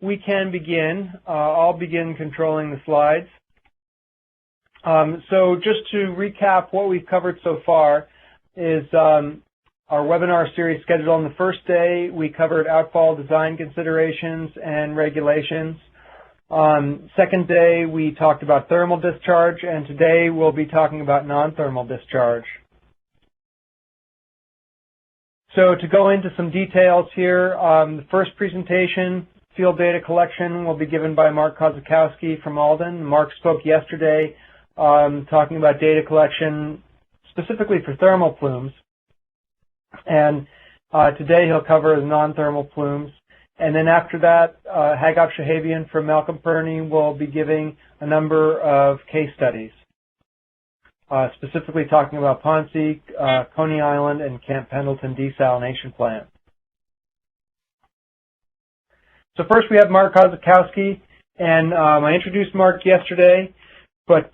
we can begin. I'll begin controlling the slides. So just to recap what we've covered so far is our webinar series scheduled on the first day. We covered outfall design considerations and regulations. Second day, we talked about thermal discharge, and today we'll be talking about non-thermal discharge. So to go into some details here, the first presentation, field data collection, will be given by Mark Kozakowski from Alden. Mark spoke yesterday talking about data collection specifically for thermal plumes. And today he'll cover the non-thermal plumes. And then after that, Hagop Shahabian from Malcolm Perney will be giving a number of case studies, specifically talking about Ponce, Coney Island, and Camp Pendleton desalination plant. So first we have Mark Kozakowski, and I introduced Mark yesterday, but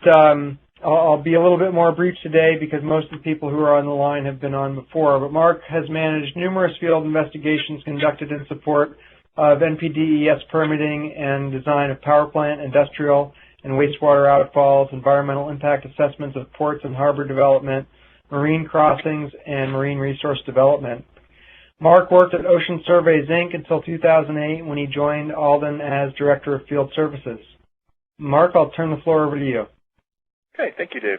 I'll be a little bit more brief today because most of the people who are on the line have been on before. But Mark has managed numerous field investigations conducted in support of NPDES permitting and design of power plant, industrial, and wastewater outfalls, environmental impact assessments of ports and harbor development, marine crossings, and marine resource development. Mark worked at Ocean Surveys, Inc. until 2008 when he joined Alden as Director of Field Services. Mark, I'll turn the floor over to you. Okay, thank you, Dave.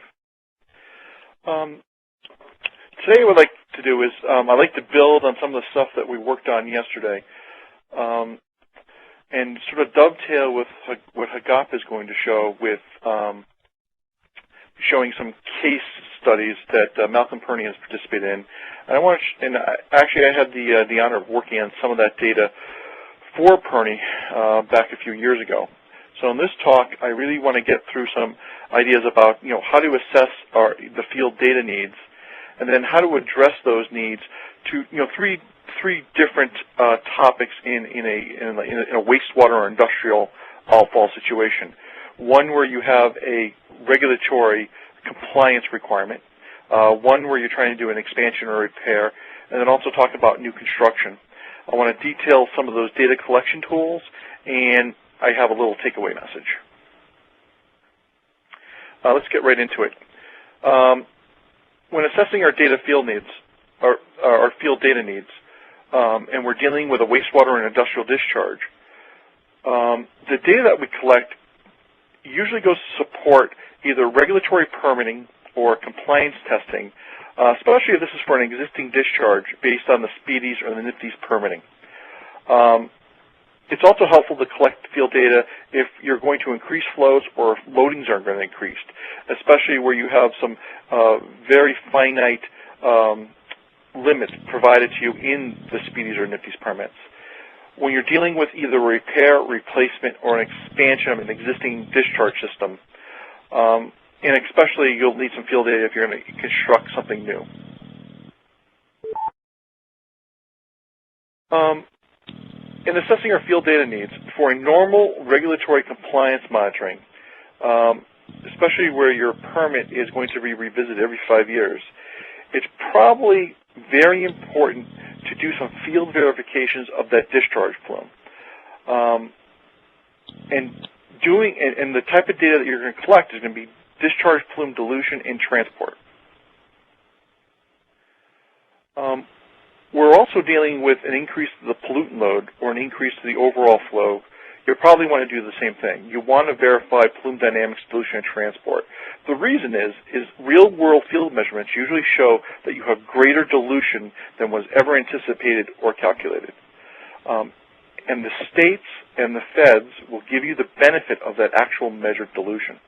Today what I'd like to do is I'd like to build on some of the stuff that we worked on yesterday and sort of dovetail with what Hagop is going to show with showing some case studies that Malcolm Perney has participated in. And actually I had the honor of working on some of that data for Perney back a few years ago. So in this talk, I really want to get through some ideas about, how to assess the field data needs, and then how to address those needs to, three different topics in a wastewater or industrial outfall situation. One where you have a regulatory compliance requirement, one where you're trying to do an expansion or repair, and then also talk about new construction. I want to detail some of those data collection tools, and I have a little takeaway message. Let's get right into it. When assessing our data field needs, our field data needs, and we're dealing with a wastewater and industrial discharge, the data that we collect usually goes to support either regulatory permitting or compliance testing, especially if this is for an existing discharge based on the SPDES or the NIFTI's permitting. It's also helpful to collect field data if you're going to increase flows or if loadings are going to increase, especially where you have some very finite limits provided to you in the SPDES or NIFTI's permits. When you're dealing with either repair, replacement, or an expansion of an existing discharge system, and especially you'll need some field data if you're going to construct something new. In assessing our field data needs, for a normal regulatory compliance monitoring, especially where your permit is going to be revisited every 5 years, it's probably very important to do some field verifications of that discharge plume. And the type of data that you're going to collect is going to be discharge plume dilution and transport. We're also dealing with an increase to the pollutant load or an increase to the overall flow. You'll probably want to do the same thing. You want to verify plume dynamics, dilution, and transport. The reason is real-world field measurements usually show that you have greater dilution than was ever anticipated or calculated. And the states and the feds will give you the benefit of that actual measured dilution.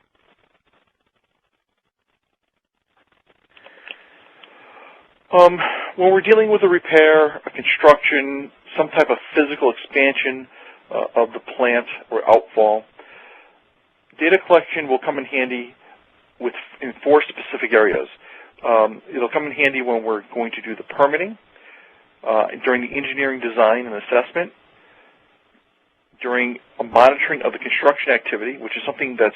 When we're dealing with a repair, a construction, some type of physical expansion of the plant or outfall, data collection will come in handy in 4 specific areas. It'll come in handy when we're going to do the permitting, during the engineering design and assessment, during a monitoring of the construction activity, which is something that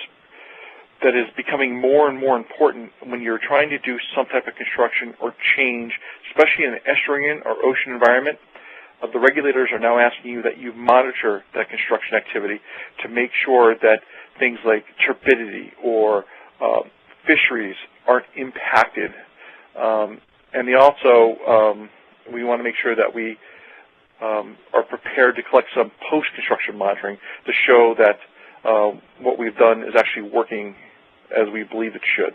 is becoming more and more important when you're trying to do some type of construction or change, especially in an estuarine or ocean environment. the regulators are now asking you that you monitor that construction activity to make sure that things like turbidity or fisheries aren't impacted. And they also, we want to make sure that we are prepared to collect some post-construction monitoring to show that what we've done is actually working as we believe it should.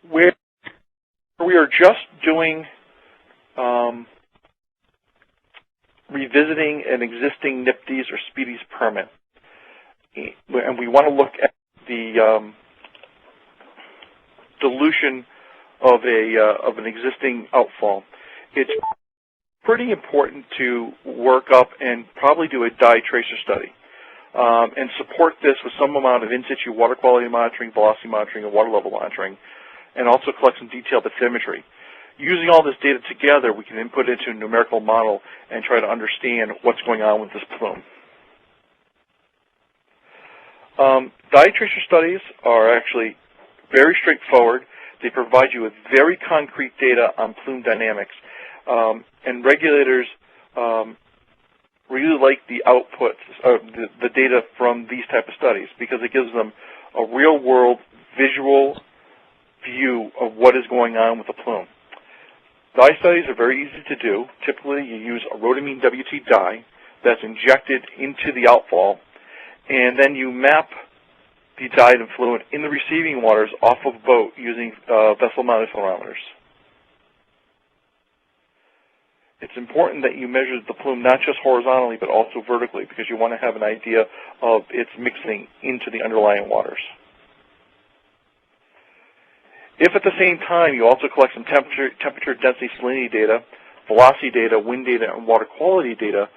Where we are just doing revisiting an existing NPDES or SPDES permit, and we want to look at the dilution of an existing outfall, it's pretty important to work up and probably do a dye tracer study and support this with some amount of in-situ water quality monitoring, velocity monitoring, and water level monitoring, and also collect some detailed bathymetry. Using all this data together, we can input it into a numerical model and try to understand what's going on with this plume. Dye tracer studies are actually very straightforward. They provide you with very concrete data on plume dynamics, and regulators really like the outputs, the data from these type of studies, because it gives them a real-world visual view of what is going on with the plume. Dye studies are very easy to do. Typically, you use a rhodamine WT dye that's injected into the outfall, and then you map the dyed effluent in the receiving waters off of a boat using vessel-mounted photometers. It's important that you measure the plume not just horizontally but also vertically, because you want to have an idea of its mixing into the underlying waters. If at the same time you also collect some temperature, density, salinity data, velocity data, wind data, and water quality data,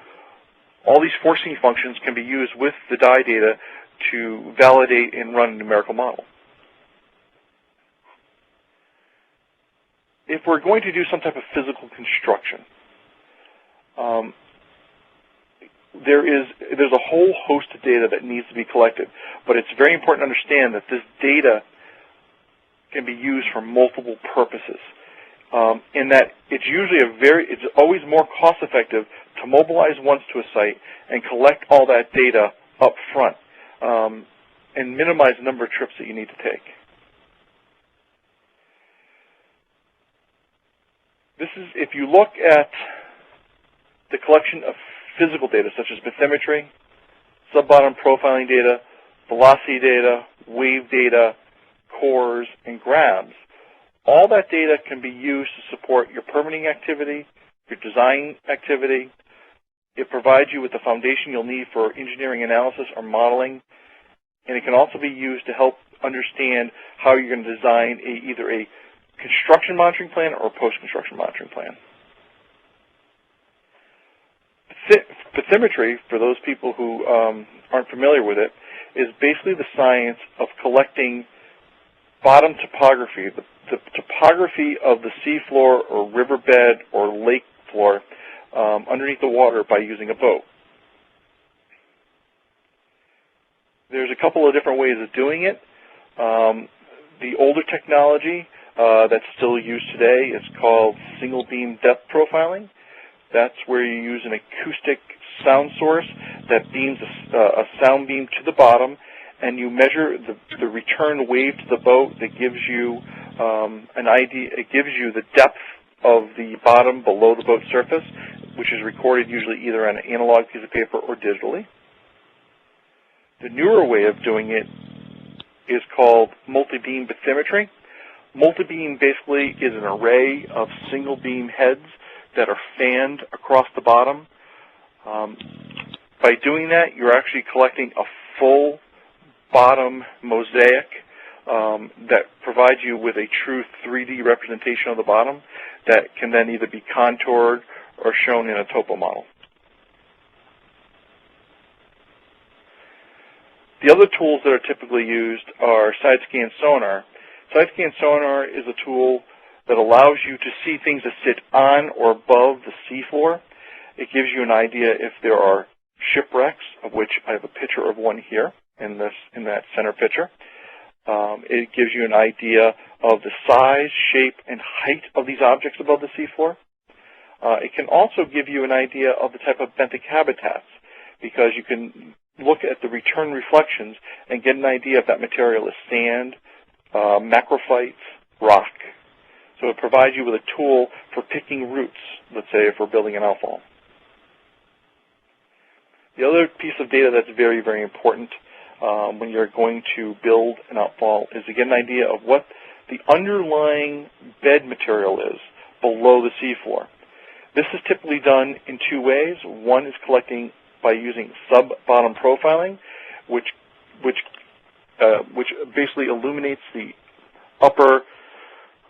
all these forcing functions can be used with the dye data to validate and run a numerical model. If we're going to do some type of physical construction, there's a whole host of data that needs to be collected, but it's very important to understand that this data can be used for multiple purposes. In that it's usually it's always more cost effective to mobilize once to a site and collect all that data up front and minimize the number of trips that you need to take. This is, if you look at the collection of physical data such as bathymetry, sub-bottom profiling data, velocity data, wave data, cores, and grabs, all that data can be used to support your permitting activity, your design activity. It provides you with the foundation you'll need for engineering analysis or modeling, and it can also be used to help understand how you're going to design either a construction monitoring plan or a post-construction monitoring plan. Bathymetry, for those people who aren't familiar with it, is basically the science of collecting bottom topography, the topography of the seafloor or riverbed or lake floor underneath the water by using a boat. There's a couple of different ways of doing it. The older technology that's still used today is called single beam depth profiling. That's where you use an acoustic sound source that beams a sound beam to the bottom, and you measure the return wave to the boat that gives you an idea. It gives you the depth of the bottom below the boat surface, which is recorded usually either on an analog piece of paper or digitally. The newer way of doing it is called multi-beam bathymetry. Multi-beam basically is an array of single beam heads that are fanned across the bottom. By doing that, you're actually collecting a full bottom mosaic that provides you with a true 3D representation of the bottom that can then either be contoured or shown in a topo model. The other tools that are typically used are side-scan sonar. Side-scan sonar is a tool that allows you to see things that sit on or above the seafloor. It gives you an idea if there are shipwrecks, of which I have a picture of one here in that center picture. It gives you an idea of the size, shape, and height of these objects above the seafloor. It can also give you an idea of the type of benthic habitats, because you can look at the return reflections and get an idea if that material is sand, macrophytes, rock. So it provides you with a tool for picking routes, let's say if we're building an outfall. The other piece of data that's very, very important when you're going to build an outfall is to get an idea of what the underlying bed material is below the seafloor. This is typically done in two ways. One is collecting by using sub-bottom profiling, which basically illuminates the upper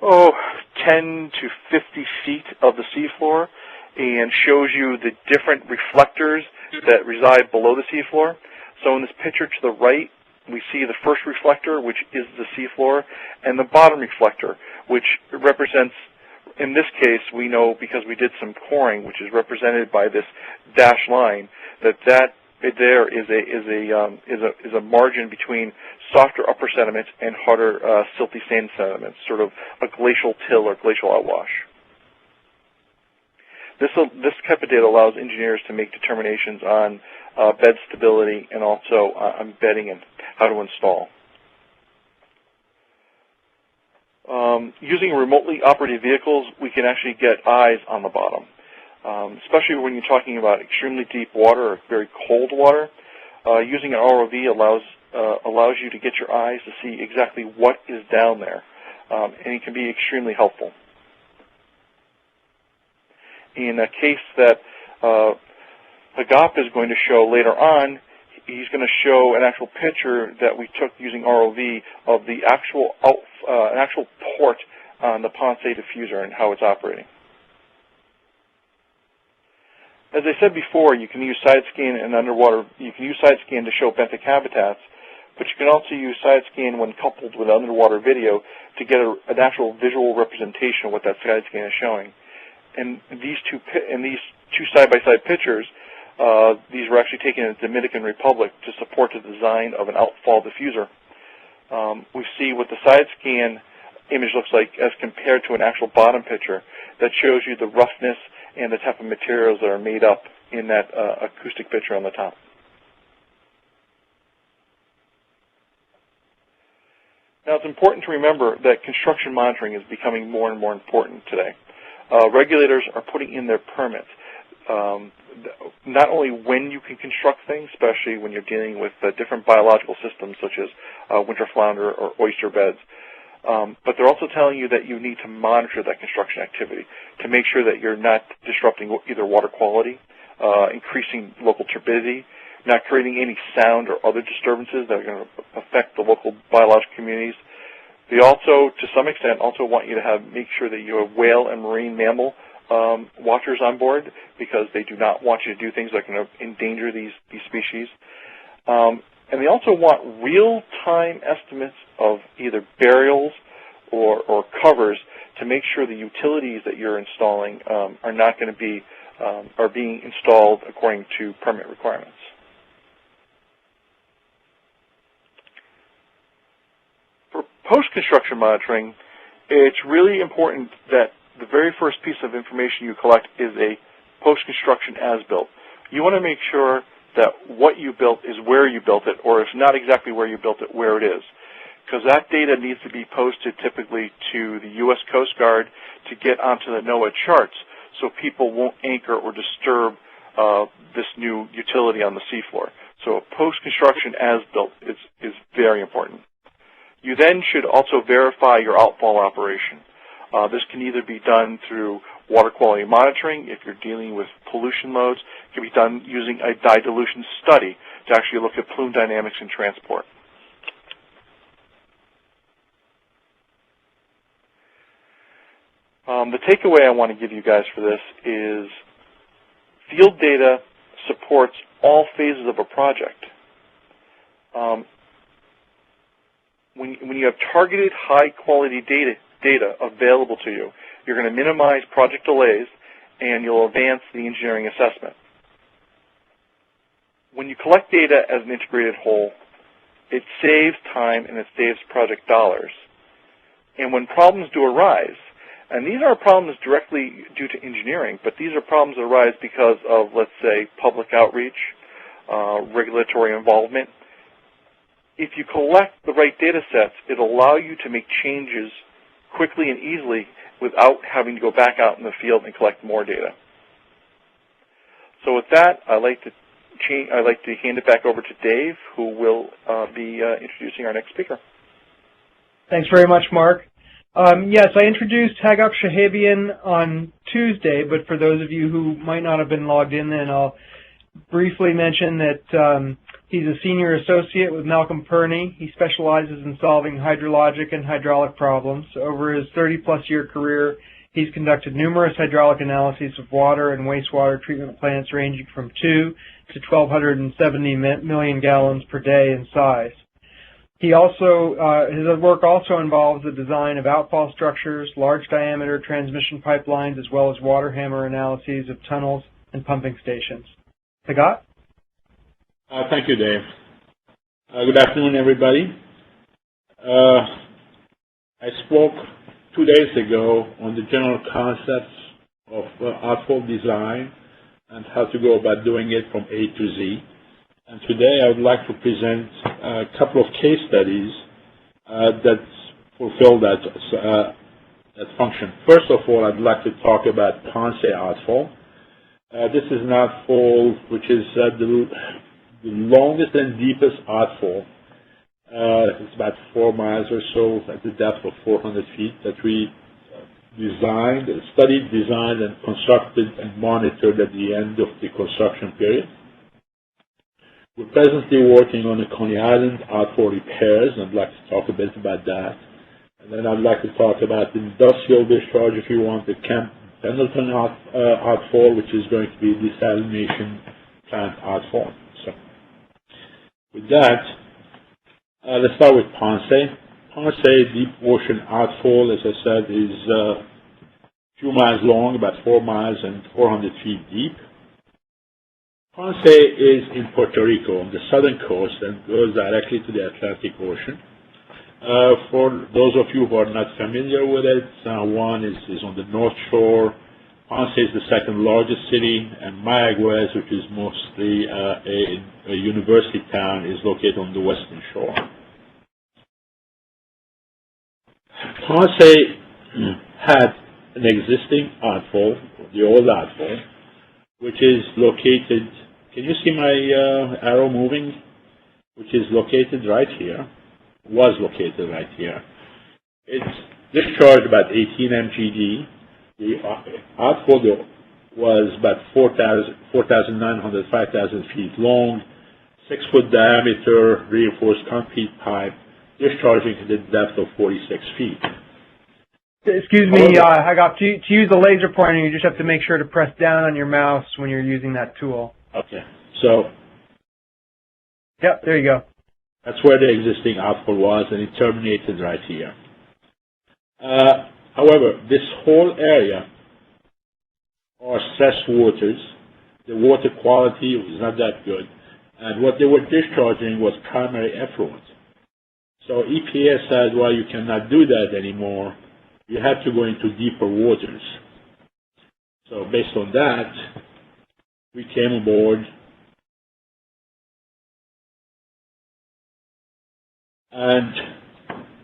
10 to 50 feet of the seafloor and shows you the different reflectors that reside below the seafloor. So in this picture to the right, we see the first reflector, which is the seafloor, and the bottom reflector, which represents, in this case, we know because we did some coring, which is represented by this dashed line, that there is a margin between softer upper sediments and harder silty sand sediments, sort of a glacial till or glacial outwash. This type of data allows engineers to make determinations on bed stability and also on bedding and how to install. Using remotely operated vehicles, we can actually get eyes on the bottom, especially when you're talking about extremely deep water or very cold water. Using an ROV allows you to get your eyes to see exactly what is down there, and it can be extremely helpful. In a case that Agap is going to show later on, he's going to show an actual picture that we took using ROV of the an actual port on the Ponce diffuser and how it's operating. As I said before, you can use side scan and underwater. You can use side scan to show benthic habitats, but you can also use side scan when coupled with underwater video to get an actual visual representation of what that side scan is showing. And these two side-by-side pictures, these were actually taken in the Dominican Republic to support the design of an outfall diffuser. We see what the side scan image looks like as compared to an actual bottom picture that shows you the roughness and the type of materials that are made up in that acoustic picture on the top. Now, it's important to remember that construction monitoring is becoming more and more important today. Regulators are putting in their permits, not only when you can construct things, especially when you're dealing with different biological systems such as winter flounder or oyster beds, but they're also telling you that you need to monitor that construction activity to make sure that you're not disrupting either water quality, increasing local turbidity, not creating any sound or other disturbances that are going to affect the local biological communities. They also, to some extent, also want you to make sure that you have whale and marine mammal watchers on board, because they do not want you to do things that are going to endanger these species. And they also want real-time estimates of either burials or covers to make sure the utilities that you're installing are not going to be are being installed according to permit requirements. For post-construction monitoring, it's really important that the very first piece of information you collect is a post-construction as-built. You want to make sure that what you built is where you built it, or if not exactly where you built it, where it is. Because that data needs to be posted typically to the U.S. Coast Guard to get onto the NOAA charts so people won't anchor or disturb this new utility on the seafloor. So a post-construction as-built is very important. You then should also verify your outfall operation. This can either be done through water quality monitoring if you're dealing with pollution loads. It can be done using a dye dilution study to actually look at plume dynamics and transport. The takeaway I want to give you guys for this is field data supports all phases of a project. When you have targeted high-quality data available to you, you're going to minimize project delays and you'll advance the engineering assessment. When you collect data as an integrated whole, it saves time and it saves project dollars. And when problems do arise, and these aren't problems directly due to engineering, but these are problems that arise because of, let's say, public outreach, regulatory involvement. If you collect the right data sets, it'll allow you to make changes quickly and easily without having to go back out in the field and collect more data. So with that, I'd like to hand it back over to Dave, who will be introducing our next speaker. Thanks very much, Mark. Yes, I introduced Hagop Shahabian on Tuesday, but for those of you who might not have been logged in then, I'll briefly mention that he's a senior associate with Malcolm Perney. He specializes in solving hydrologic and hydraulic problems. Over his 30-plus year career, he's conducted numerous hydraulic analyses of water and wastewater treatment plants ranging from 2 to 1,270 million gallons per day in size. He also, his work also involves the design of outfall structures, large diameter transmission pipelines, as well as water hammer analyses of tunnels and pumping stations. Hagop? Thank you, Dave. Good afternoon, everybody. I spoke 2 days ago on the general concepts of outfall design and how to go about doing it from A to Z. And today I would like to present a couple of case studies that fulfill that function. First of all, I'd like to talk about Ponce outfall. This is an outfall which is the longest and deepest outfall. It's about 4 miles or so at the depth of 400 feet that we studied, designed, and constructed and monitored at the end of the construction period. We're presently working on the Coney Island outfall repairs, and I'd like to talk a bit about that. And then I'd like to talk about the industrial discharge, if you want, the Camp Pendleton outfall, which is going to be a desalination plant outfall. So, with that, let's start with Ponce. Ponce deep ocean outfall, as I said, is a few miles long, about 4 miles and 400 feet deep. Ponce is in Puerto Rico on the southern coast and goes directly to the Atlantic Ocean. For those of you who are not familiar with it, one is on the north shore. Ponce is the second largest city, and Mayaguez, which is mostly a university town, is located on the western shore. Ponce had an existing outfall, the old outfall, which is located, can you see my arrow moving? Which is located right here, was located right here. It's discharged about 18 MGD. The outfall was about 4,900, 5,000 feet long, 6-foot diameter, reinforced concrete pipe, discharging to the depth of 46 feet. Excuse me, Hagop, to use the laser pointer, you just have to make sure to press down on your mouse when you're using that tool. Okay, so. Yep, there you go. That's where the existing outfall was, and it terminated right here. However, this whole area are cessed waters. The water quality was not that good, and what they were discharging was primary effluent. So EPA said, well, you cannot do that anymore. You have to go into deeper waters. So based on that, we came aboard and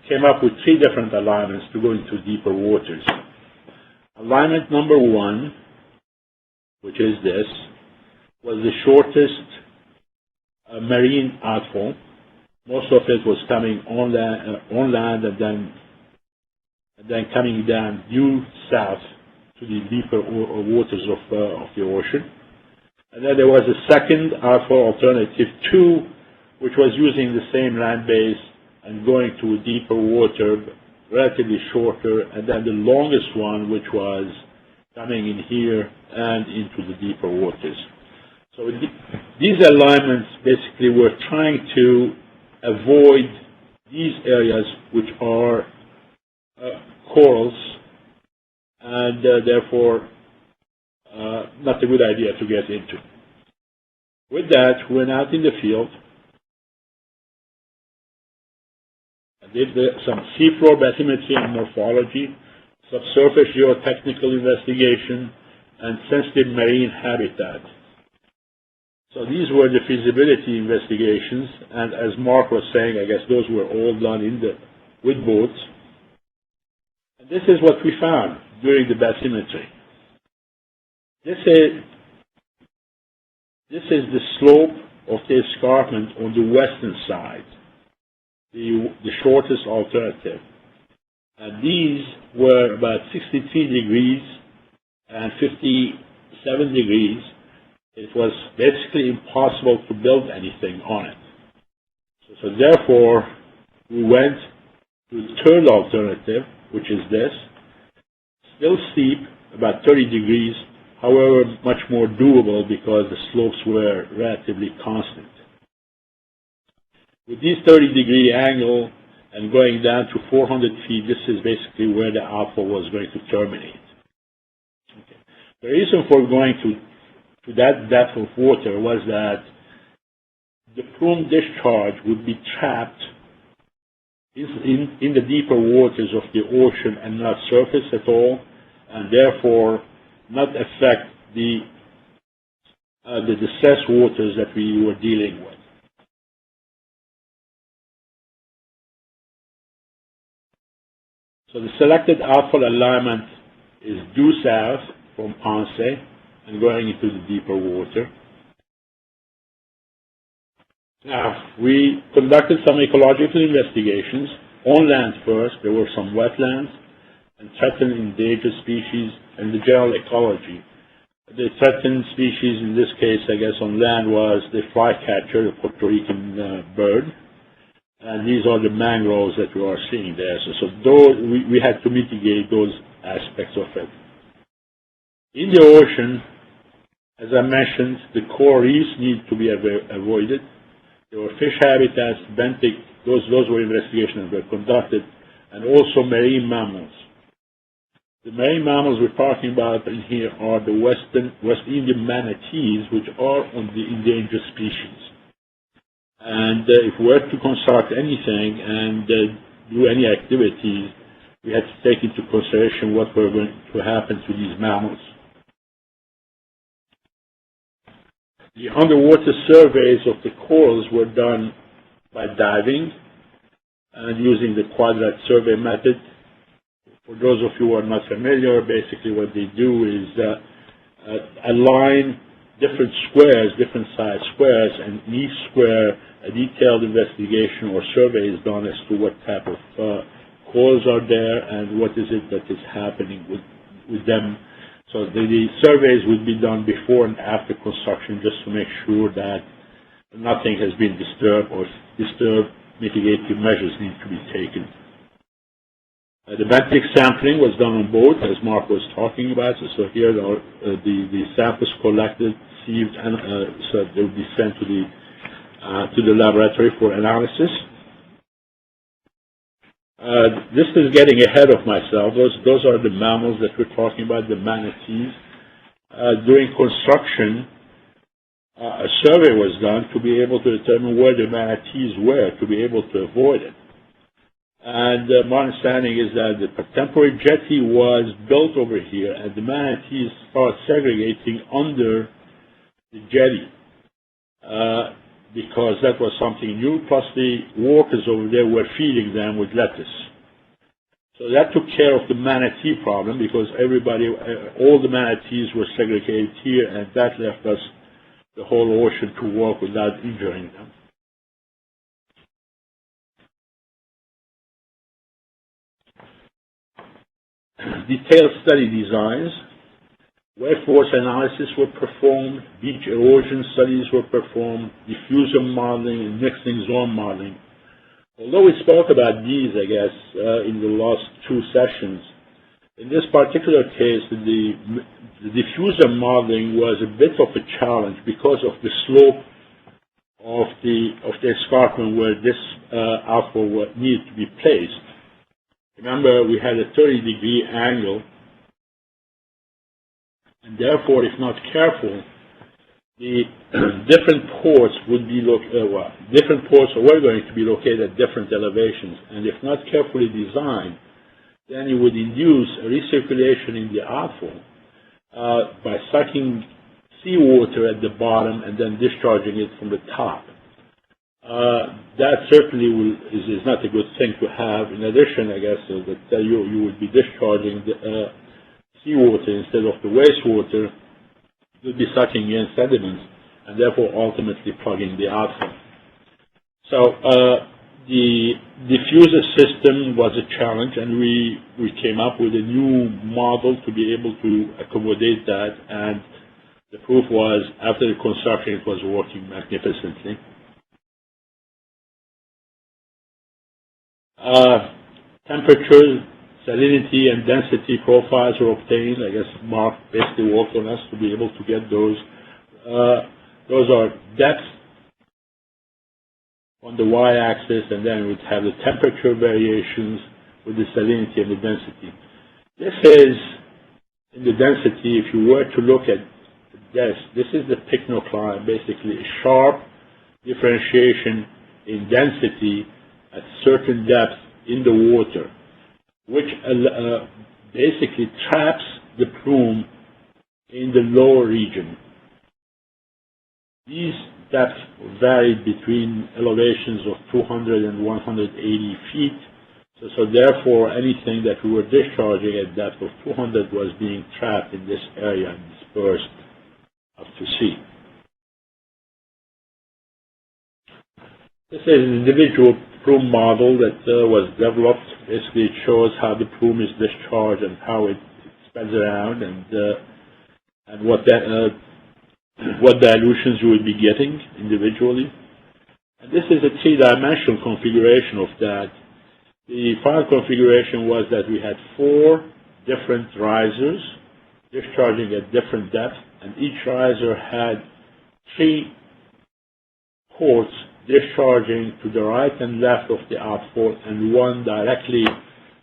came up with 3 different alignments to go into deeper waters. Alignment number 1, which is this, was the shortest marine outfall. Most of it was coming on land and then coming down due south to the deeper waters of the ocean. And then there was a second outfall, alternative 2, which was using the same land base and going to a deeper water, relatively shorter, and then the longest one, which was coming in here and into the deeper waters. So these alignments basically were trying to avoid these areas which are corals and therefore not a good idea to get into. With that, we went out in the field I did some seafloor bathymetry and morphology, subsurface geotechnical investigation, and sensitive marine habitat. So these were the feasibility investigations, and as Mark was saying, I guess those were all done with boats. And this is what we found during the bathymetry. This is the slope of the escarpment on the western side, the shortest alternative. And these were about 63 degrees and 57 degrees. It was basically impossible to build anything on it. So therefore, we went to the third alternative, which is this. Still steep, about 30 degrees, however, much more doable because the slopes were relatively constant. With this 30-degree angle and going down to 400 feet, this is basically where the alpha was going to terminate. Okay. The reason for going to that depth of water was that the plume discharge would be trapped in the deeper waters of the ocean and not surface at all, and therefore not affect the distress waters that we were dealing with. So the selected alpha alignment is due south from Ponce and going into the deeper water. Now, we conducted some ecological investigations on land first. There were some wetlands and threatened endangered species and the general ecology. The threatened species in this case, I guess, on land was the flycatcher, the Puerto Rican bird. And these are the mangroves that we are seeing there. So we had to mitigate those aspects of it. In the ocean, as I mentioned, the coral reefs need to be avoided. There were fish habitats, benthic, those were investigations that were conducted, and also marine mammals. The marine mammals we're talking about in here are the West Indian manatees, which are on the endangered species. And if we were to construct anything and do any activities, we had to take into consideration what were going to happen to these mammals. The underwater surveys of the corals were done by diving and using the quadrat survey method. For those of you who are not familiar, basically what they do is align different squares, different size squares, and in each square a detailed investigation or survey is done as to what type of corals are there and what is it that is happening with them. So the surveys would be done before and after construction just to make sure that nothing has been disturbed or mitigating measures need to be taken. The benthic sampling was done on both, as Mark was talking about. So here are the samples collected, sieved, and so they will be sent to the laboratory for analysis. This is getting ahead of myself. Those are the mammals that we're talking about, the manatees. During construction, a survey was done to be able to determine where the manatees were, to be able to avoid it. And my understanding is that the temporary jetty was built over here, and the manatees start segregating under the jetty because that was something new, plus the workers over there were feeding them with lettuce. So that took care of the manatee problem because all the manatees were segregated here, and that left us the whole ocean to walk without injuring them. Detailed study designs, wave force analysis were performed, beach erosion studies were performed, diffusion modeling, and mixing zone modeling. Although we spoke about these, I guess, in the last two sessions, in this particular case, the diffusion modeling was a bit of a challenge because of the slope of the escarpment where this alpha needed to be placed. Remember, we had a 30-degree angle, and therefore, if not careful, the different ports would be different ports were going to be located at different elevations, and if not carefully designed, then you would induce a recirculation in the outflow by sucking seawater at the bottom and then discharging it from the top. That certainly is not a good thing to have. In addition, I guess, that you would be discharging the seawater instead of the wastewater. You'll be sucking in sediments and therefore ultimately plugging the outflow. So the diffuser system was a challenge, and we came up with a new model to be able to accommodate that, and the proof was after the construction it was working magnificently. Temperature, salinity, and density profiles were obtained. I guess Mark basically worked on us to be able to get those. Those are depth on the y-axis, and then we would have the temperature variations with the salinity and the density. This is, in the density, if you were to look at this is the pycnocline, basically a sharp differentiation in density at certain depths in the water, which basically traps the plume in the lower region. These depths varied between elevations of 200 and 180 feet, so therefore anything that we were discharging at depth of 200 was being trapped in this area and dispersed up to sea. This is an individual plume model that was developed. Basically, it shows how the plume is discharged and how it spreads around, and what dilutions you would be getting individually. And this is a three-dimensional configuration of that. The final configuration was that we had 4 different risers discharging at different depths, and each riser had 3 ports discharging to the right and left of the outfall, and 1 directly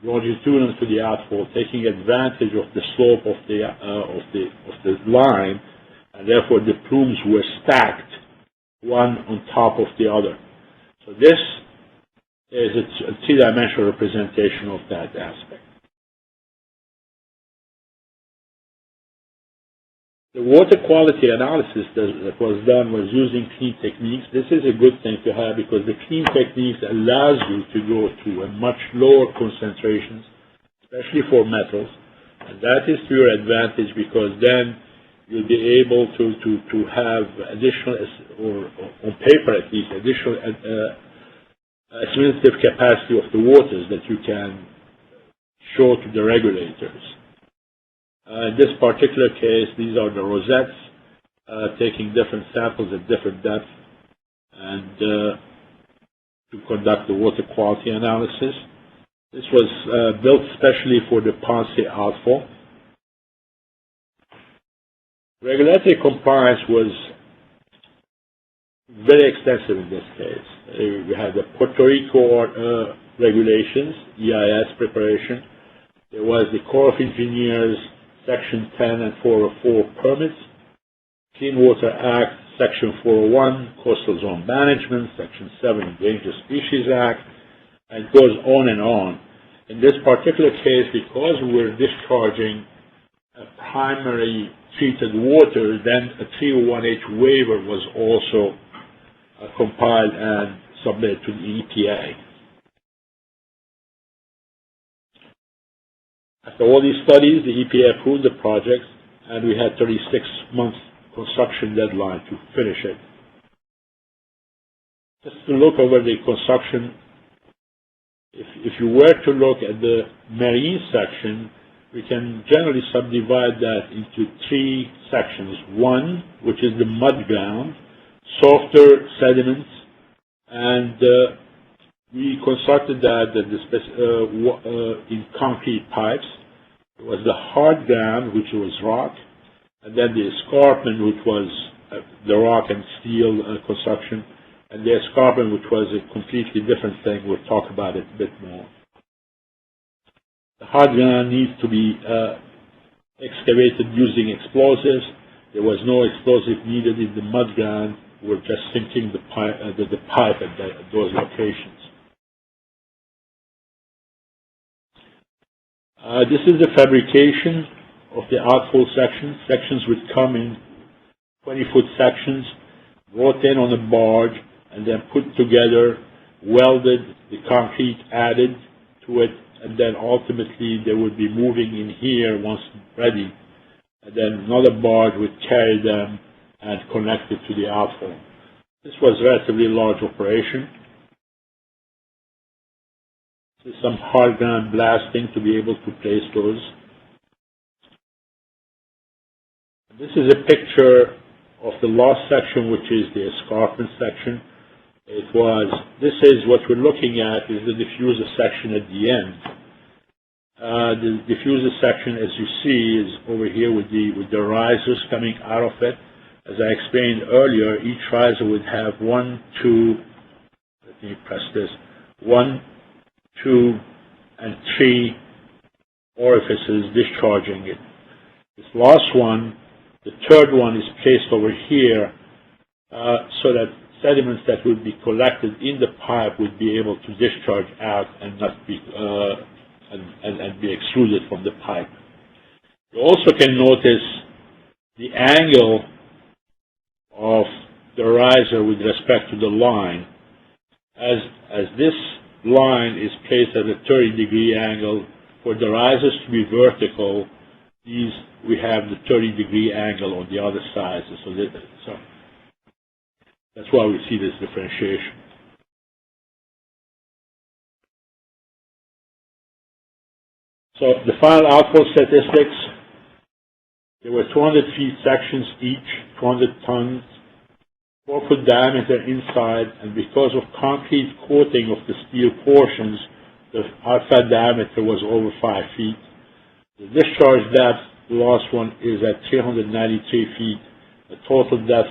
longitudinal to the outfall, taking advantage of the slope of the line, and therefore the plumes were stacked one on top of the other. So this is a three-dimensional representation of that aspect. The water quality analysis that was done was using clean techniques. This is a good thing to have because the clean techniques allows you to go to a much lower concentrations, especially for metals. And that is to your advantage because then you'll be able to have additional, or on paper at least, additional assimilative capacity of the waters that you can show to the regulators. In this particular case, these are the rosettes taking different samples at different depths and to conduct the water quality analysis. This was built specially for the Ponce outfall. Regulatory compliance was very extensive in this case. We had the Puerto Rico regulations, EIS preparation. There was the Corps of Engineers Section 10 and 404 permits, Clean Water Act, Section 401, Coastal Zone Management, Section 7, Endangered Species Act, and it goes on and on. In this particular case, because we were discharging a primary treated water, then a 301H waiver was also compiled and submitted to the EPA. After all these studies, the EPA approved the project, and we had 36 months construction deadline to finish it. Just to look over the construction, if you were to look at the marine section, we can generally subdivide that into 3 sections. One, which is the mud ground, softer sediments, and we constructed that in concrete pipes. It was the hard ground, which was rock, and then the escarpment, which was the rock and steel construction, and the escarpment, which was a completely different thing. We'll talk about it a bit more. The hard ground needs to be excavated using explosives. There was no explosive needed in the mud ground. We're just sinking the pipe at those locations. This is the fabrication of the outfall sections. Sections would come in 20-foot sections, brought in on a barge, and then put together, welded, the concrete added to it, and then ultimately they would be moving in here once ready, and then another barge would carry them and connect it to the outfall. This was a relatively large operation. This is some hard ground blasting to be able to place those. This is a picture of the last section, which is the escarpment section. This is what we're looking at is the diffuser section at the end. The diffuser section, as you see, is over here with the risers coming out of it. As I explained earlier, each riser would have 1, 2, let me press this, 1, 2, and 3 orifices discharging it. This last one, the third one, is placed over here so that sediments that would be collected in the pipe would be able to discharge out and not be and be extruded from the pipe. You also can notice the angle of the riser with respect to the line. As this line is placed at a 30-degree angle, for the risers to be vertical, we have the 30-degree angle on the other side. So that's why we see this differentiation. So the final outfall statistics, there were 200 feet sections each, 200 tons, 4-foot diameter inside, and because of concrete coating of the steel portions, the outside diameter was over 5 feet. The discharge depth, the last one, is at 393 feet, a total depth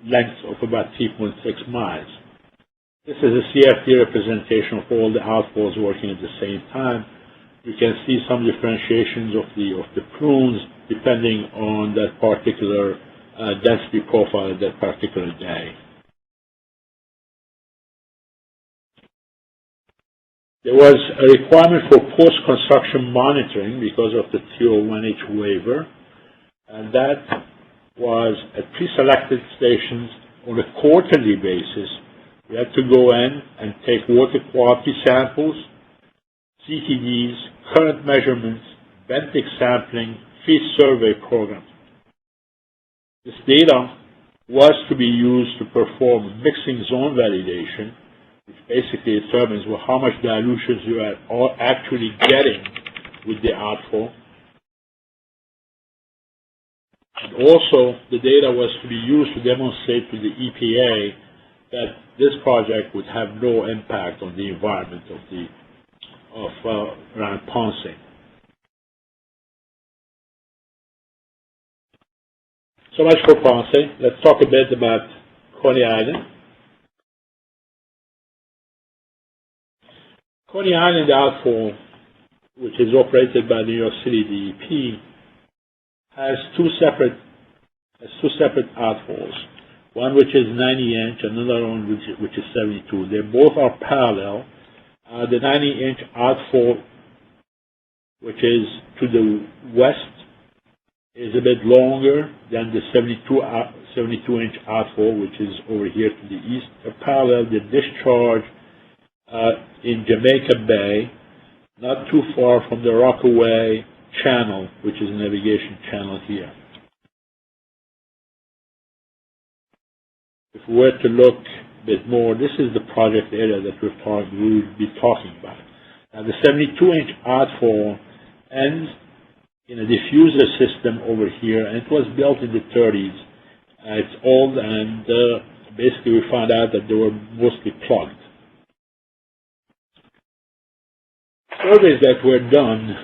length of about 3.6 miles. This is a CFD representation of all the outfalls working at the same time. You can see some differentiations of the prunes depending on that particular density profile at that particular day. There was a requirement for post-construction monitoring because of the 301H waiver, and that was at pre-selected stations on a quarterly basis. We had to go in and take water quality samples, CTDs, current measurements, benthic sampling, fish survey programs. This data was to be used to perform mixing zone validation, which basically determines how much dilutions you are actually getting with the outfall. And also, the data was to be used to demonstrate to the EPA that this project would have no impact on the environment around Ponce. So much for Ponce. Let's talk a bit about Coney Island. Coney Island outfall, which is operated by New York City DEP, has two separate outfalls. One which is 90-inch, another one which is 72. They both are parallel. The 90-inch outfall, which is to the west, is a bit longer than the 72-inch outfall, which is over here to the east. Parallel, the discharge in Jamaica Bay, not too far from the Rockaway Channel, which is a navigation channel here. If we were to look a bit more, this is the project area that we will be talking about. Now, the 72-inch outfall ends in a diffuser system over here, and it was built in the 30s. It's old, and basically we found out that they were mostly plugged. Surveys that were done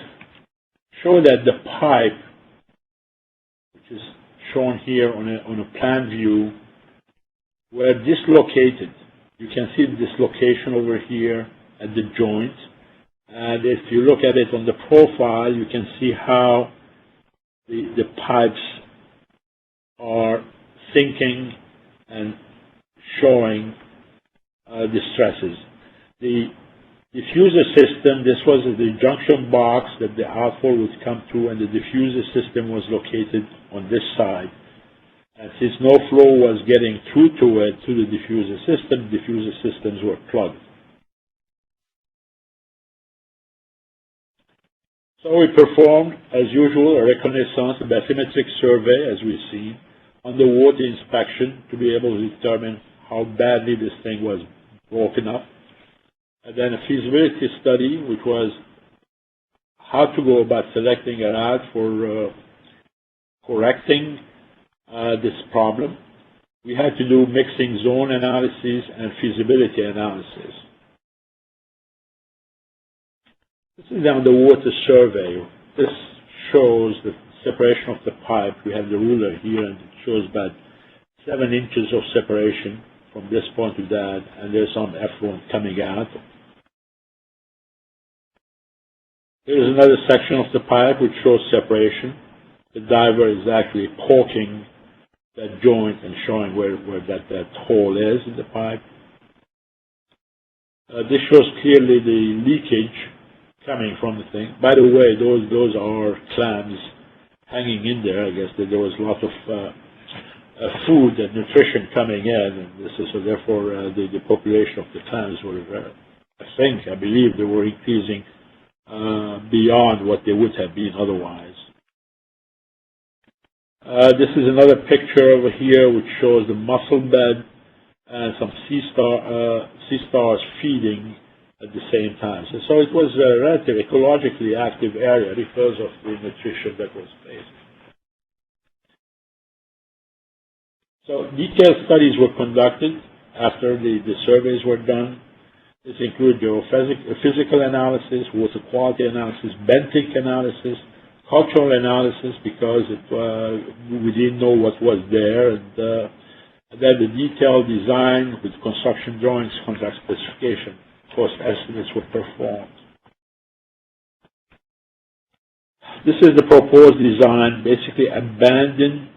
show that the pipe, which is shown here on a plan view, were dislocated. You can see the dislocation over here at the joint. And if you look at it on the profile, you can see how the pipes are sinking and showing the stresses. The diffuser system, this was the junction box that the outflow would come through, and the diffuser system was located on this side. And since no flow was getting through to it, to the diffuser systems were plugged. So we performed, as usual, a reconnaissance, a bathymetric survey, as we've seen, underwater inspection to be able to determine how badly this thing was broken up. And then a feasibility study, which was how to go about selecting a route for correcting this problem. We had to do mixing zone analysis and feasibility analysis. This is the underwater survey. This shows the separation of the pipe. We have the ruler here, and it shows about 7 inches of separation from this point to that, and there's some effluent coming out. Here's another section of the pipe which shows separation. The diver is actually poking that joint and showing where that hole is in the pipe. This shows clearly the leakage coming from the thing. By the way, those are clams hanging in there. I guess that there was a lot of food and nutrition coming in, and this is, so therefore the population of the clams were, I believe they were increasing beyond what they would have been otherwise. This is another picture over here which shows the mussel bed and some sea stars feeding at the same time. So it was a relatively ecologically active area because of the nutrition that was placed. So detailed studies were conducted after the surveys were done. This included geophysical analysis, water quality analysis, benthic analysis, cultural analysis, because we didn't know what was there, and then the detailed design with construction drawings, contract specification, cost estimates were performed. This is the proposed design, basically abandon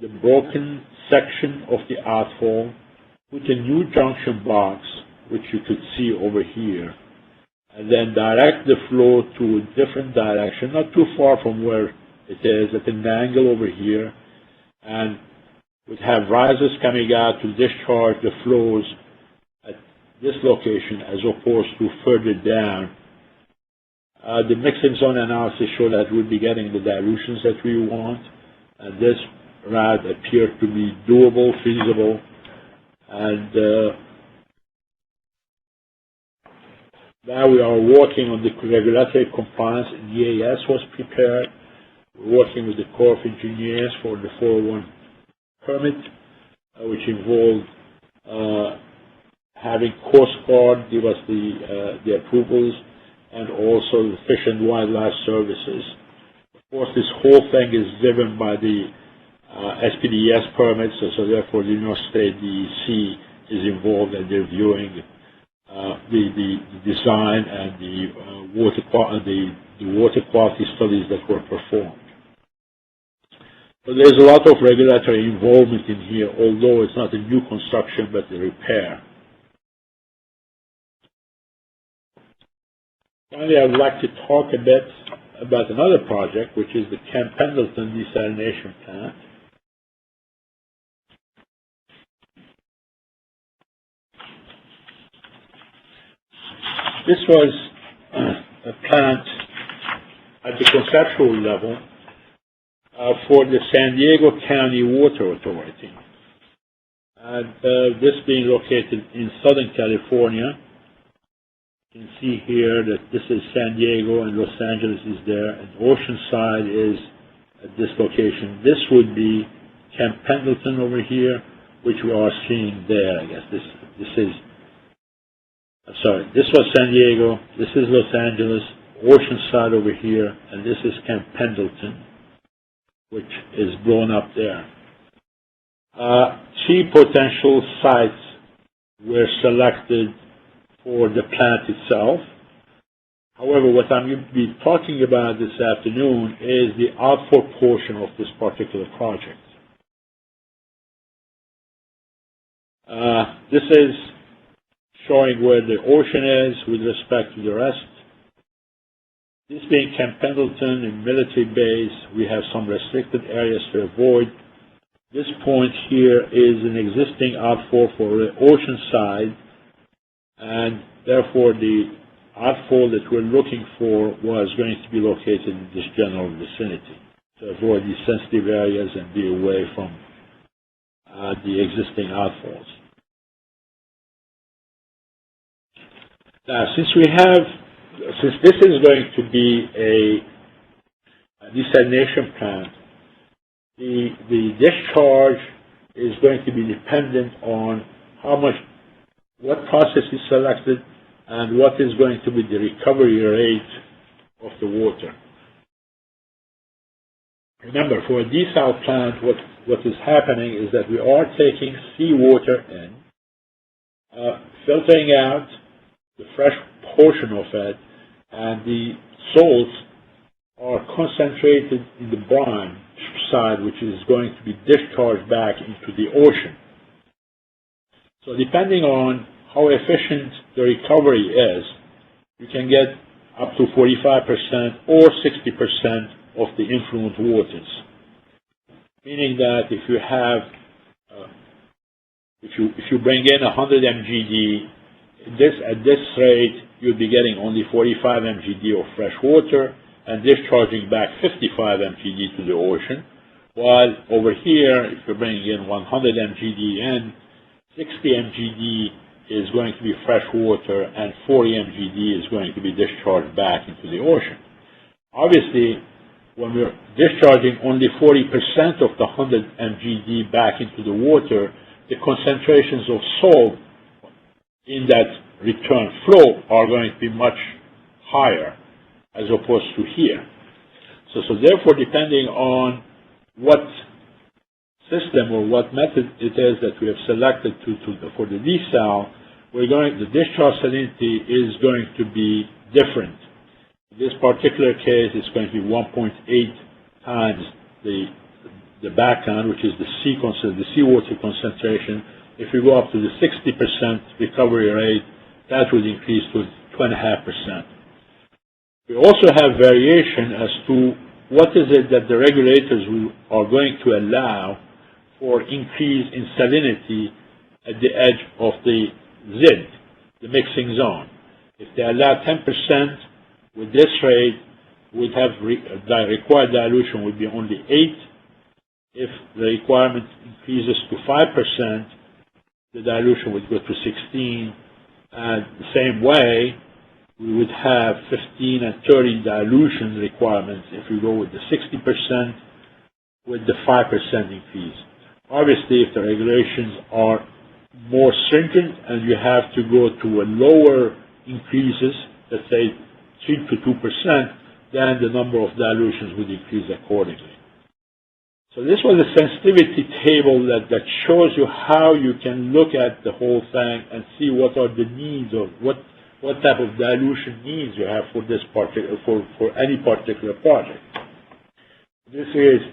the broken section of the outfall, put a new junction box, which you could see over here, and then direct the flow to a different direction, not too far from where it is, at an angle over here, and would have risers coming out to discharge the flows at this location as opposed to further down. The mixing zone analysis showed that we'd be getting the dilutions that we want, and this route appeared to be doable, feasible, and now we are working on the regulatory compliance. The EAS was prepared. We're working with the Corps of Engineers for the 401 permit, which involved having Coast Guard give us the approvals, and also the Fish and Wildlife Services. Of course, this whole thing is driven by the SPDES permits, so therefore the New York State DEC is involved in reviewing the design and the water quality studies that were performed. So there's a lot of regulatory involvement in here, although it's not a new construction but a repair. Finally, I would like to talk a bit about another project, which is the Camp Pendleton desalination plant. This was a plant at the conceptual level for the San Diego County Water Authority. And this being located in Southern California. You can see here that this is San Diego and Los Angeles is there, and Oceanside is at this location. This would be Camp Pendleton over here, which we are seeing there. I guess this was San Diego, this is Los Angeles, Oceanside over here, and this is Camp Pendleton, which is blown up there. 3 potential sites were selected for the plant itself. However, what I'm going to be talking about this afternoon is the outflow portion of this particular project. This is showing where the ocean is with respect to the rest. This being Camp Pendleton and military base, we have some restricted areas to avoid. This point here is an existing outfall for the ocean side, and therefore the outfall that we're looking for was going to be located in this general vicinity to avoid these sensitive areas and be away from the existing outfalls. Now, since this is going to be a desalination plant, the discharge is going to be dependent on what process is selected and what is going to be the recovery rate of the water. Remember, for a desal plant, what is happening is that we are taking seawater in, filtering out the fresh portion of it, and the salts are concentrated in the brine side, which is going to be discharged back into the ocean. So depending on how efficient the recovery is, you can get up to 45% or 60% of the influent waters. Meaning that if you have, if you bring in 100 mgd, at this rate, you'll be getting only 45 mgd of fresh water and discharging back 55 mgd to the ocean. While over here, if you're bringing in 100 mgd in, 60 mgd is going to be fresh water and 40 mgd is going to be discharged back into the ocean. Obviously, when we're discharging only 40% of the 100 mgd back into the water, the concentrations of salt in that return flow are going to be much higher as opposed to here. So therefore, depending on what system or what method it is that we have selected for the desal, the discharge salinity is going to be different. In this particular case, it's going to be 1.8 times the background, which is the seawater concentration. If we go up to the 60% recovery rate, that would increase to 2.5%. We also have variation as to what is it that the regulators are going to allow for increase in salinity at the edge of the ZID, the mixing zone. If they allow 10%, with this rate, we'd have the required dilution would be only 8. If the requirement increases to 5%, the dilution would go to 16. And the same way, we would have 15 and 30 dilution requirements if we go with the 60% with the 5% increase. Obviously, if the regulations are more stringent and you have to go to a lower increases, let's say 3 to 2%, then the number of dilutions would increase accordingly. So this was a sensitivity table that shows you how you can look at the whole thing and see what are the needs of what type of dilution needs you have for this particular for any particular project. This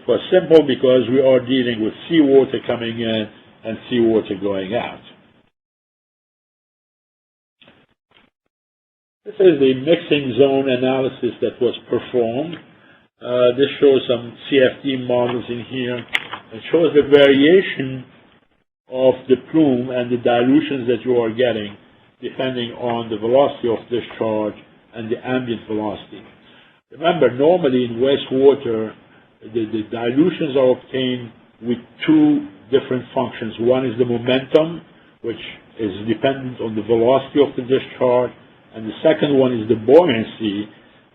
was simple because we are dealing with seawater coming in and seawater going out. This is the mixing zone analysis that was performed. This shows some CFD models in here. It shows the variation of the plume and the dilutions that you are getting depending on the velocity of discharge and the ambient velocity. Remember, normally in wastewater, the dilutions are obtained with two different functions. One is the momentum, which is dependent on the velocity of the discharge, and the second one is the buoyancy.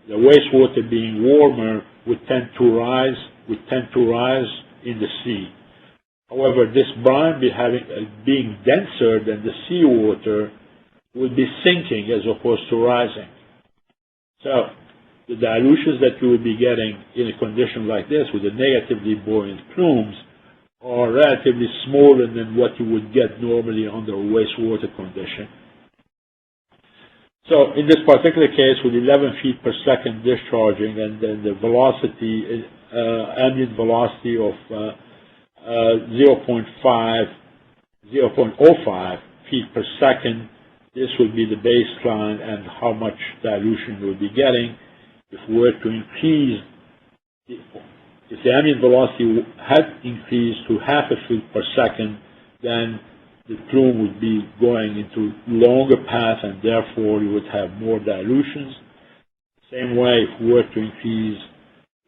The wastewater being warmer would tend to rise in the sea. However, this brine being denser than the seawater would be sinking as opposed to rising. So the dilutions that you would be getting in a condition like this with the negatively buoyant plumes are relatively smaller than what you would get normally under a wastewater condition. So in this particular case, with 11 feet per second discharging and then the velocity, ambient velocity of 0.5 0.05 feet per second. This would be the baseline and how much dilution we'll be getting. If we were to increase, if the ambient velocity had increased to half a foot per second, then the plume would be going into longer path and therefore you would have more dilutions. Same way, if we were to increase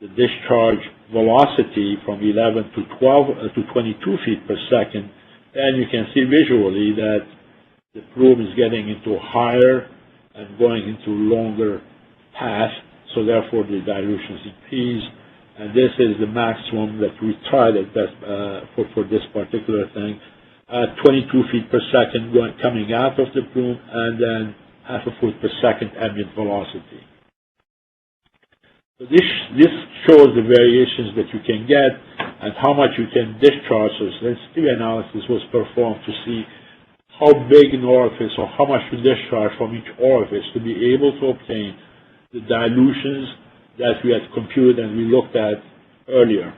the discharge velocity from 11 to 22 feet per second, then you can see visually that the plume is getting into higher and going into longer path, so therefore the dilutions increase. And this is the maximum that we tried at for this particular thing. 22 feet per second coming out of the plume, and then half a foot per second ambient velocity. So this shows the variations that you can get and how much you can discharge. So sensitivity analysis was performed to see how big an orifice or how much to discharge from each orifice to be able to obtain the dilutions that we had computed and we looked at earlier.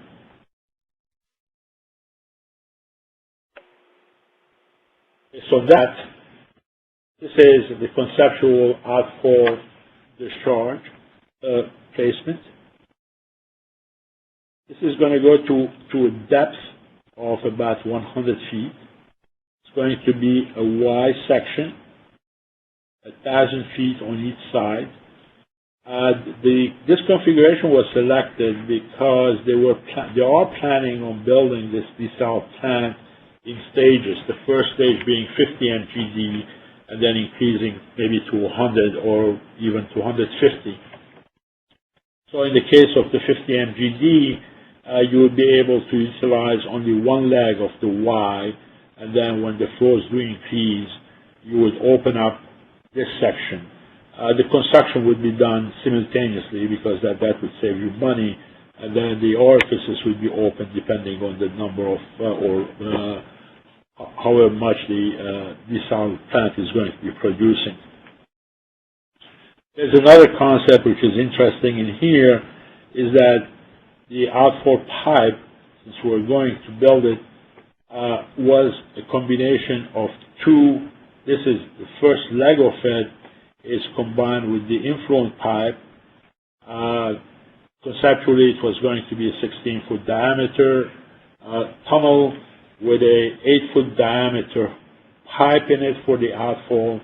So this is the conceptual outfall discharge placement. This is going to go to a depth of about 100 feet. It's going to be a Y section, 1,000 feet on each side. This configuration was selected because they are planning on building this desal plant in stages, the first stage being 50 MGD and then increasing maybe to 100 or even to 150. So in the case of the 50 MGD, you would be able to utilize only one leg of the Y, and then when the flows do increase, you would open up this section. The construction would be done simultaneously because that would save you money, and then the orifices would be open depending on the number of however much the desal plant is going to be producing. There's another concept which is interesting in here, is that the outfall pipe, since we're going to build it, was a combination of two. This is the first leg of it is combined with the influent pipe. Conceptually, it was going to be a 16-foot diameter tunnel with a 8-foot diameter pipe in it for the outfall,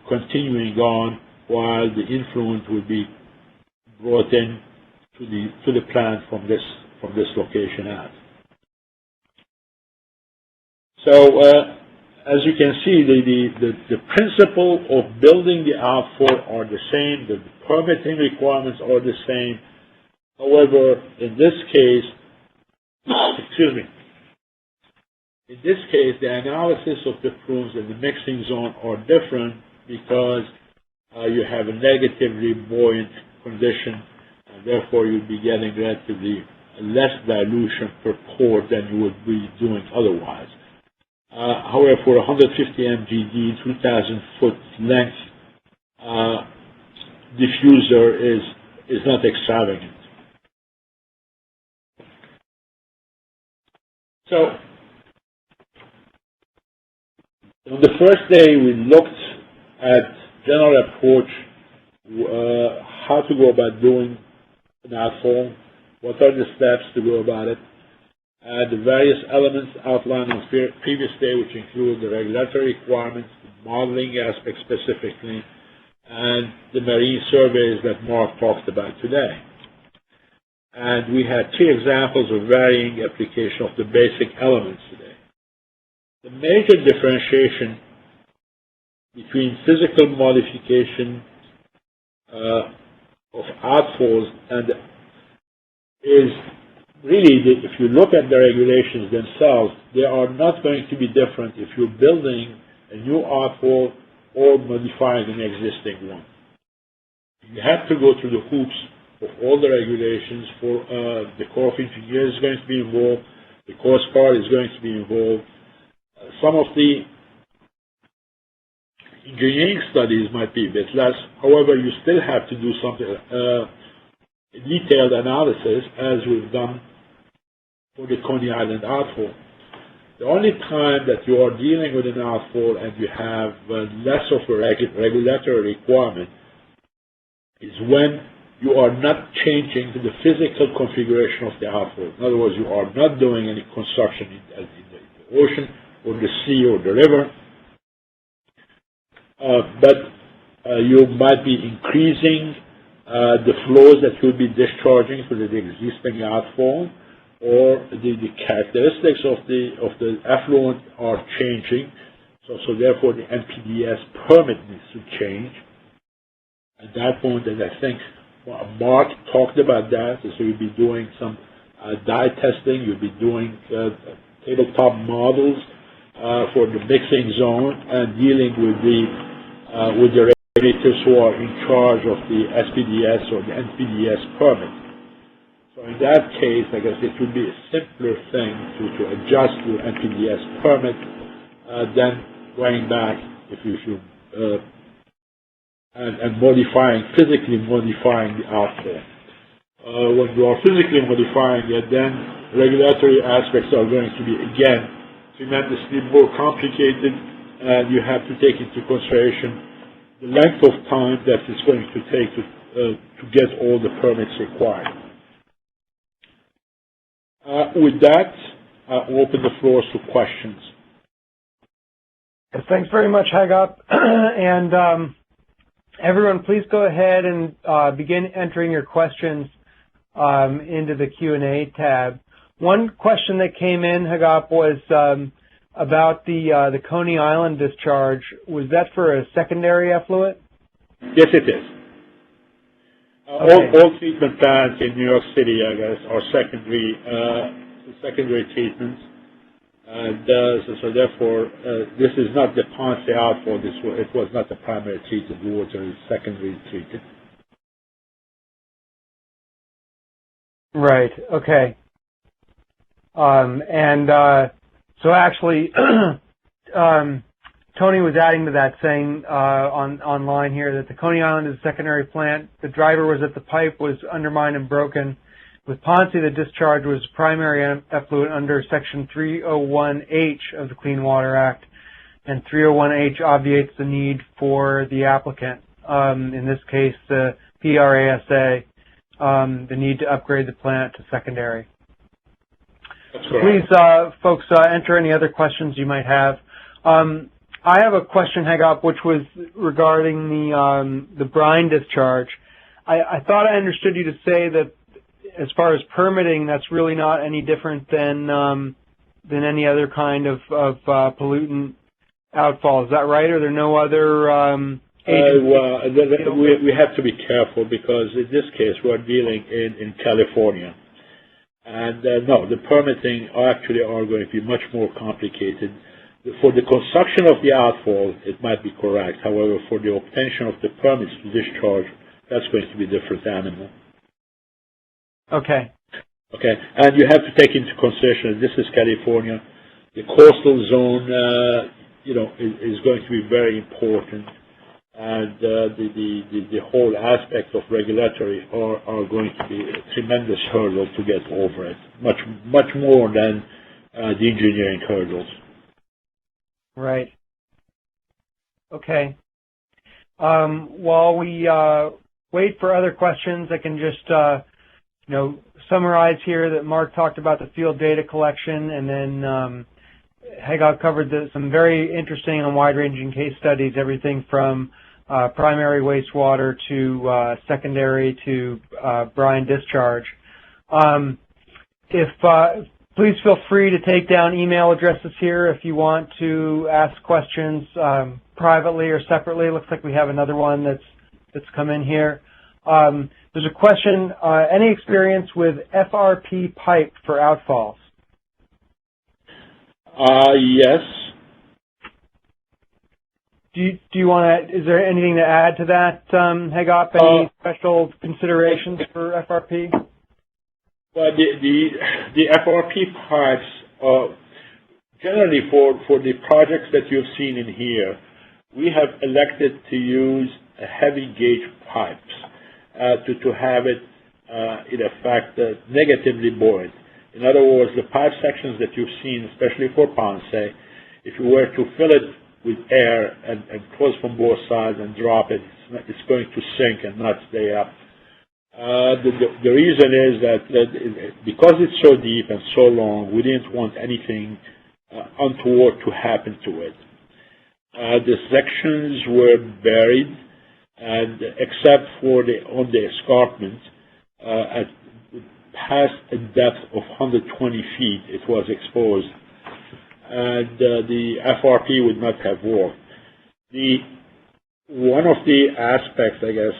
continuing on while the influent would be brought in to the plant from this location out. So as you can see, the principle of building the outfall are the same, the permitting requirements are the same. However, in this case, excuse me, in this case, the analysis of the plumes and the mixing zone are different because you have a negatively buoyant condition, and therefore you'll be getting relatively less dilution per pore than you would be doing otherwise. However, for 150 MGD, 2,000 foot length diffuser is not extravagant. So on the first day, we looked at general approach, how to go about doing an outfall, what are the steps to go about it, the various elements outlined on the previous day, which include the regulatory requirements, the modeling aspect specifically, and the marine surveys that Mark talked about today. And we had three examples of varying application of the basic elements today. The major differentiation between physical modification of outfalls and is really, if you look at the regulations themselves, they are not going to be different if you're building a new outfall or modifying an existing one. You have to go through the hoops of all the regulations. For the Corps of Engineers is going to be involved, the Coast Guard is going to be involved. Some of the engineering studies might be a bit less. However, you still have to do something, detailed analysis, as we've done for the Coney Island outfall. The only time that you are dealing with an outfall and you have less of a regulatory requirement is when you are not changing the physical configuration of the outfall. In other words, you are not doing any construction in the ocean or the sea or the river, but you might be increasing the flows that you'll be discharging to the existing outfall, or the characteristics of the effluent are changing, so therefore the NPDES permit needs to change. At that point, and I think Mark talked about that, so you'll be doing some dye testing, you'll be doing tabletop models for the mixing zone and dealing with the regulators who are in charge of the SPDS or the NPDES permit. So in that case, I guess it would be a simpler thing to adjust your NPDES permit than going back if you should and physically modifying the outfall. When you are physically modifying it, then regulatory aspects are going to be, again, tremendously more complicated, and you have to take into consideration the length of time that it's going to take to get all the permits required. With that, I'll open the floors to questions. Thanks very much, Hagop. And everyone, please go ahead and begin entering your questions into the Q&A tab. One question that came in, Hagop, was about the Coney Island discharge. Was that for a secondary effluent? Yes, it is. Okay. All treatment plants in New York City, I guess, are secondary treatments. And so therefore, this is not the Ponce outfall. It was not the primary treated water. It's secondary treated. Right. Okay. So actually, Tony was adding to that, saying online here that the Coney Island is a secondary plant. The driver was at the pipe, was undermined and broken. With Ponce, the discharge was primary effluent under Section 301H of the Clean Water Act, and 301H obviates the need for the applicant, in this case the PRASA, the need to upgrade the plant to secondary. Please, folks, enter any other questions you might have. I have a question, Hagop, which was regarding the brine discharge. I thought I understood you to say that as far as permitting, that's really not any different than any other kind of pollutant outfall. Is that right? Are there no other we have to be careful because in this case we're dealing in California. And no, the permitting actually are going to be much more complicated. For the construction of the outfall, it might be correct. However, for the obtention of the permits to discharge, that's going to be a different animal. Okay. Okay, and you have to take into consideration this is California. The coastal zone, is going to be very important, and the whole aspect of regulatory are going to be a tremendous hurdle to get over it, much more than the engineering hurdles. Right. Okay. While we wait for other questions, I can just summarize here that Mark talked about the field data collection, and then Hagop covered some very interesting and wide-ranging case studies, everything from primary wastewater to secondary to brine discharge. Please feel free to take down email addresses here if you want to ask questions privately or separately. It looks like we have another one that's come in here. There's a question, any experience with FRP pipe for outfalls? Yes. Do you want to, is there anything to add to that, Hagop? Any special considerations for FRP? Well, the FRP pipes, generally for the projects that you've seen in here, we have elected to use heavy gauge pipes to have it, in effect, negatively buoyant. In other words, the pipe sections that you've seen, especially for Ponce, if you were to fill it with air and close from both sides and drop it, it's going to sink and not stay up. The reason is that because it's so deep and so long, we didn't want anything untoward to happen to it. The sections were buried, and except for on the escarpment, at past a depth of 120 feet, it was exposed, and the FRP would not have worked. One of the aspects, I guess,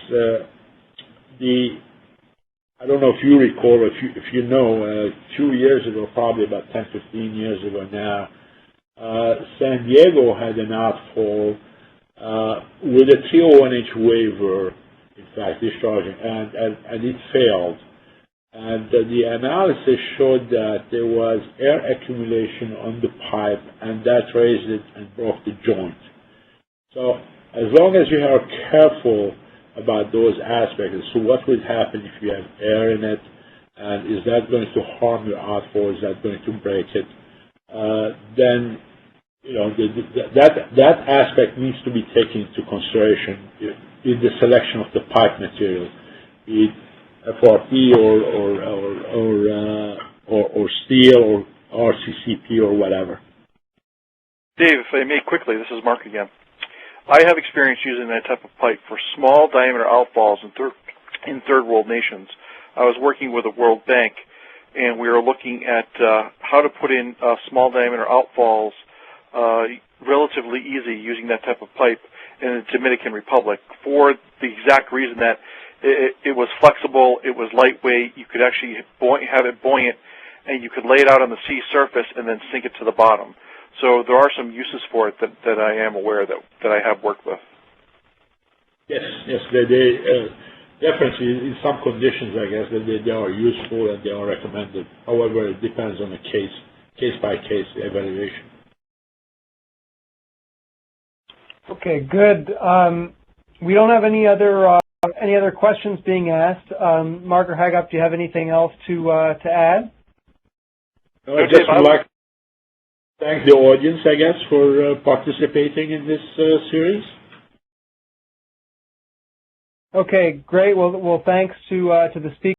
I don't know if you recall, or if you know, a few years ago, probably about 10, 15 years ago now, San Diego had an outfall with a 301-inch waiver, in fact, discharging, and it failed. And the analysis showed that there was air accumulation on the pipe, and that raised it and broke the joint. So as long as you are careful about those aspects, so what would happen if you have air in it, and is that going to harm your outfall, is that going to break it, then that aspect needs to be taken into consideration in the selection of the pipe material, be it FRP or steel or RCCP or whatever. Dave, if I may quickly, this is Mark again. I have experience using that type of pipe for small diameter outfalls in third world nations. I was working with the World Bank, and we were looking at how to put in small diameter outfalls relatively easy using that type of pipe in the Dominican Republic for the exact reason that it was flexible, it was lightweight, you could actually have it buoyant, and you could lay it out on the sea surface and then sink it to the bottom. So there are some uses for it that I am aware that I have worked with. Yes, they definitely in some conditions, I guess, that they are useful and they are recommended. However, it depends on a case-by-case evaluation. Okay, good. We don't have any other questions being asked. Mark or Hagop, do you have anything else to add? No, I just would like to thank the audience, I guess, for participating in this series. Okay, great. Well, thanks to the speakers.